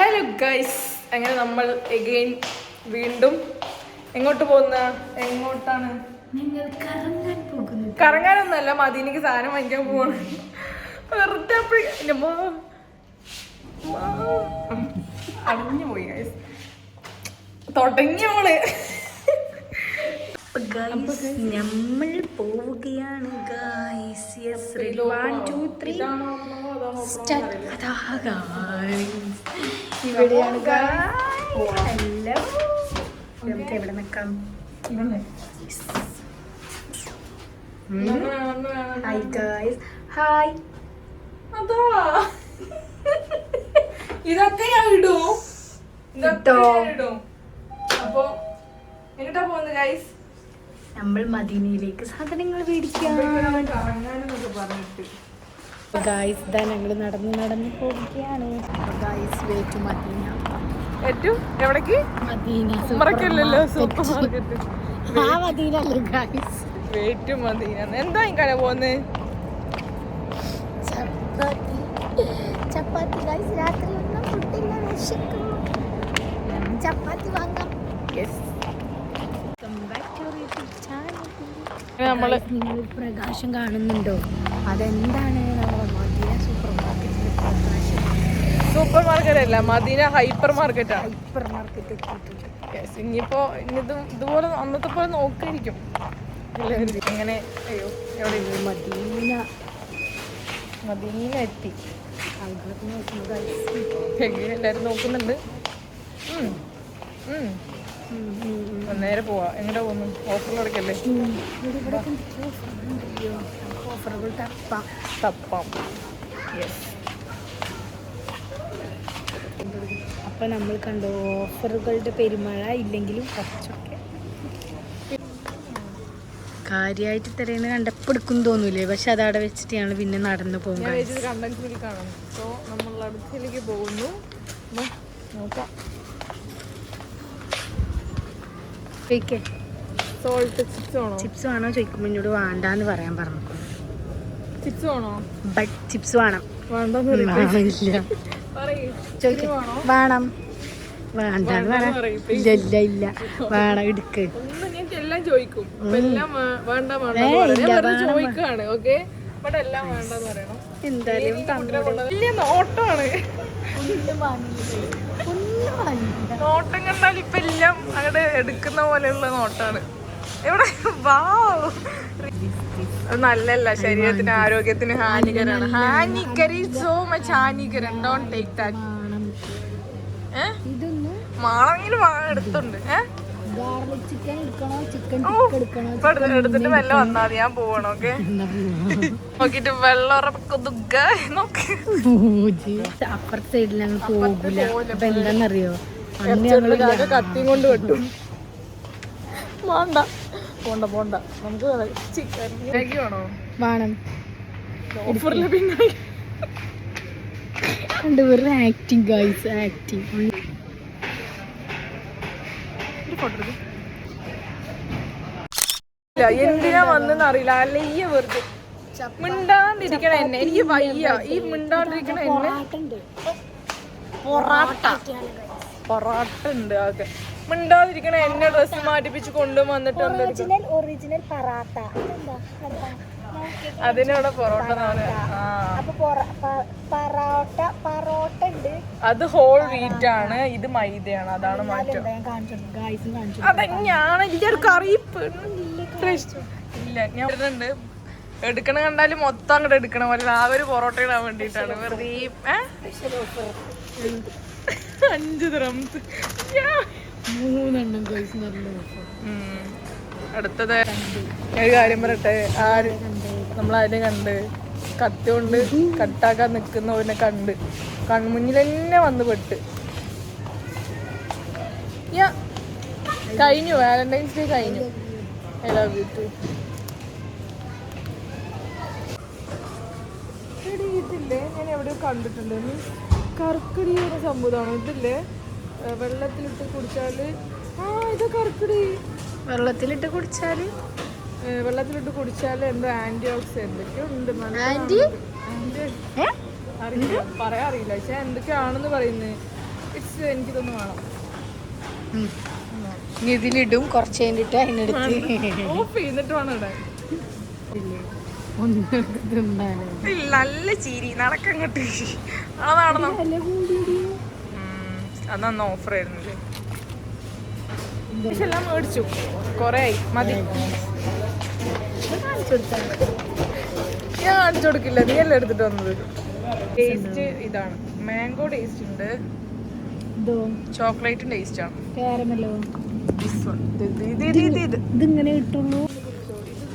Hello guys, അങ്ങനെ നമ്മൾ again വീണ്ടും എങ്ങോട്ട് പോകുന്ന എങ്ങോട്ടാണ്? നിങ്ങൾ കറങ്ങാൻ പോകുന്നു. കറങ്ങാനൊന്നല്ല, മദീനക്ക് സാധനം വാങ്ങിക്കാൻ പോവാണ്. വെറുതെ അടിഞ്ഞു പോയി ഗൈസ്, തുടങ്ങിയോള്. നമ്മൾ പോവുകയാണ് ഗൈസ്. Yes, ready 1 2 3 start. അതാ ഗൈസ്, ഇവിടെയാണ് ഗൈസ്. ഹലോ, നമുക്ക് എവിടെ നിൽക്കാം? Hi guys, hi. അതാ ഇതൊക്കെ ഞാൻ ഇടും. അപ്പൊ എങ്ങോട്ടാ പോകുന്നത് ഗൈസ്? നമ്മൾ മദീനയിലേക്ക് സാധനങ്ങൾ മേടിക്കാം ഗൈസ്. ഇതാ ഞങ്ങൾ നടന്ന് പോവുകയാണ് ഗൈസ്. Way to Medina. ഏറ്റവും എവിടേക്ക്? മദീന മറക്കല്ലോ, സൂപ്പർ മാർക്കറ്റ്. ആ മദീന അല്ലേ ഗൈസ്? Way to Medina. എന്താ ഇങ്ങനെ പോകുന്നത്? ചപ്പാത്തി ഗൈസ്. രാത്രി ഒന്നും ഫുഡില്ല, വിശക്കുന്നു. ചപ്പാത്തി വാങ്ങാം. നമ്മള് നിങ്ങളൊരു പ്രകാശം കാണുന്നുണ്ടോ? അതെന്താണ്? മദീന സൂപ്പർ മാർക്കറ്റിലെ പ്രകാശം. സൂപ്പർ മാർക്കറ്റ് അല്ല, മദീന ഹൈപ്പർ മാർക്കറ്റ് ആണ്. ഹൈപ്പർ മാർക്കറ്റ് എത്തിയിട്ടുണ്ട്. ഇനിയിപ്പോ ഇതുപോലെ അന്നത്തെ പോലെ നോക്കിയിരിക്കും എങ്ങനെ. അയ്യോ, എവിടെ മദീന എത്തി. എല്ലാരും നോക്കുന്നുണ്ട്. നേരെ പോവാ. എങ്ങോട്ടാ പോകുന്നു? ഓഫറിലടക്കല്ലേ? ഓഫറുകൾ തപ്പാം. യെസ്. അപ്പൊ നമ്മൾ കണ്ടു ഓഫറുകളുടെ പെരുമഴ. ഇല്ലെങ്കിലും കുറച്ചൊക്കെ കാര്യമായിട്ട് തിരയുന്ന കണ്ടപ്പോൾ എടുക്കും തോന്നൂലേ? പക്ഷെ അതവിടെ വെച്ചിട്ട് ഞങ്ങൾ പിന്നെ നടന്നു പോകും. നമ്മൾ അടുത്തേക്ക് പോകുന്നു. നോക്കാം. സോൾട്ട് ചിപ്സ് വേണോ ചോദിക്കുമ്പോൾ എന്നോട് വേണ്ടാന്ന് പറയാൻ പറഞ്ഞു. ചിപ്സ് വേണോ? ബട്ട് ചിപ്സ് വേണം. വേണ്ട വേണം ഇല്ല വേണം എടുക്ക്. എല്ലാം ചോദിക്കും. എല്ലാം വേണ്ട ചോദിക്കാണ്. ഓക്കെ, ബട്ട് എല്ലാം വേണ്ടെന്ന് പറയണം. എന്തായാലും വലിയ നോട്ടമാണ്. നോട്ടം കണ്ടാൽ ഇപ്പൊ എല്ലാം അങ്ങോട്ട് എടുക്കുന്ന പോലെയുള്ള നോട്ടാണ് ഇവിടെ. നല്ലല്ല, ശരീരത്തിന് ആരോഗ്യത്തിന് ഹാനികരാണ്. സോ മച്ച് ഹാനികരം. Don't take that. മാണെങ്കിലും എടുത്തുണ്ട്. എടുത്തിട്ട് വെള്ളം വന്നാ മതി. ഞാൻ പോവണം. ഓക്കെ, നോക്കിട്ട് വെള്ളം അപ്പുറത്തെ സൈഡിൽ ഞങ്ങൾ പോകില്ല. അപ്പൊ എന്താന്നറിയോ? കത്തിയും കൊണ്ട് വെട്ടും. പോണ്ട. നമുക്ക് ചിക്കൻ വേണോ? വേണം. ഓഫറിൽ പിന്നെ വെറും ആക്ടിങ് ഗൈസ്, ആക്ടിങ്. എന്തിനാ വന്നെന്ന് അറിയില്ല. അല്ല ഈ വെറുതെ മിണ്ടാണ്ടിരിക്കണ എന്നെ എനിക്ക് വയ്യ. ഈ മിണ്ടാണ്ടിരിക്കണ എന്നെ പൊറാട്ട ഉണ്ട്. ആകെ മിണ്ടാതിരിക്കണ എന്നെ ഡ്രസ്സ് മാറ്റിപ്പിച്ച് കൊണ്ടുവന്നിട്ട് ഒറിജിനൽ പറാട്ട. അതിനോടെ പൊറോട്ട. അത് ഹോൾ വീറ്റ് ആണ്, ഇത് മൈദയാണ്. അതാണ് മാറ്റം. അതെങ്ങനെയാണ് എല്ലാവർക്കും അറിയിപ്പ് ഇല്ല. ഞാൻ ഇടുന്നുണ്ട്. എടുക്കണ കണ്ടാലും മൊത്തം അങ്ങോട്ട് എടുക്കണം പോലെ. ആ ഒരു പൊറോട്ട ഇടാൻ വേണ്ടിട്ടാണ്. വെറുതെ 5 ദിർഹംസ് 3 അടുത്തത് ഒരു കാര്യം പറയട്ടെ. നമ്മളതിനെ കണ്ട് കത്തി കൊണ്ട് കട്ടാക്കാൻ നിൽക്കുന്നവനെ കണ്ട് കൺമുന്നിൽ തന്നെ വന്ന് പെട്ട്. കഴിഞ്ഞു, വാലന്റൈൻസ് ഡേ കഴിഞ്ഞു. I love you too. ഇതില്ലേ, ഞാൻ എവിടെയോ കണ്ടിട്ടുണ്ട്. കർക്കിടി എന്ന സംഭവമാണോ? ഇതില്ലേ, വെള്ളത്തിലിട്ട് കുടിച്ചാല്. ഇത് കർക്കിടി. വെള്ളത്തിലിട്ട് കുടിച്ചാല് എന്തോ ആന്റി ഓക്സിഡന്റ് ഒക്കെ ഉണ്ട്. പറയാറിയില്ല, പക്ഷെ എന്തൊക്കെയാണെന്ന് പറയുന്നത്. എനിക്കിതൊന്നും വേണം. ഇനി ഇതിലിടും കുറച്ച് കഴിഞ്ഞിട്ട് അതിനെടുത്ത് ഓഫ് ചെയ്തിട്ട് വേണം ഇടാൻ. ഒന്നും തിന്നാനോ നല്ല ചിരി നടക്കങ്ങോട്ട്. അതാണെന്നോ അന്നന്ന് ഓഫർ ആയിരുന്നില്ലേ. പക്ഷെ എല്ലാം മേടിച്ചു കൊറേ ആയി. മതി, ഞാൻ കാണിച്ചു കൊടുക്കില്ല, നീ എല്ലാം എടുത്തിട്ട് വന്നത്. ടേസ്റ്റ് ഇതാണ്, മാംഗോ ടേസ്റ്റ് ഉണ്ട്, ചോക്ലേറ്റും ടേസ്റ്റ് ആണ്. കാരമല്ലോ ഇത് ഇതിങ്ങനെ കിട്ടുള്ളൂ.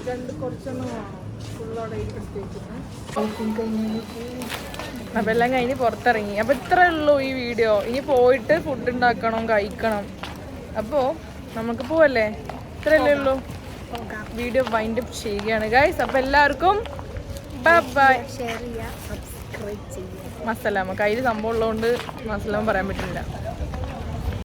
രണ്ട് കുറച്ചൊന്നും വേണം, ഫുള്ളോടെ അപ്പൊ എല്ലാം കഴിഞ്ഞ് പുറത്തിറങ്ങി. അപ്പൊ ഇത്രേ ഉള്ളൂ ഈ വീഡിയോ. ഇനി പോയിട്ട് ഫുഡ് ഉണ്ടാക്കണം, കഴിക്കണം. അപ്പോ നമുക്ക് പോവല്ലേ? ഇത്രയല്ലേ ഉള്ളൂ. വീഡിയോ വൈൻഡ് അപ്പ് ചെയ്യുകയാണ് ഗൈസ്. അപ്പൊ എല്ലാവർക്കും ബൈ ബൈ. ഷെയർ ചെയ്യുക, സബ്സ്ക്രൈബ് ചെയ്യുക. മസലാമ കയ്യിൽ സംഭവം ഉള്ളതുകൊണ്ട് മസലാമ പറയാൻ പറ്റില്ല.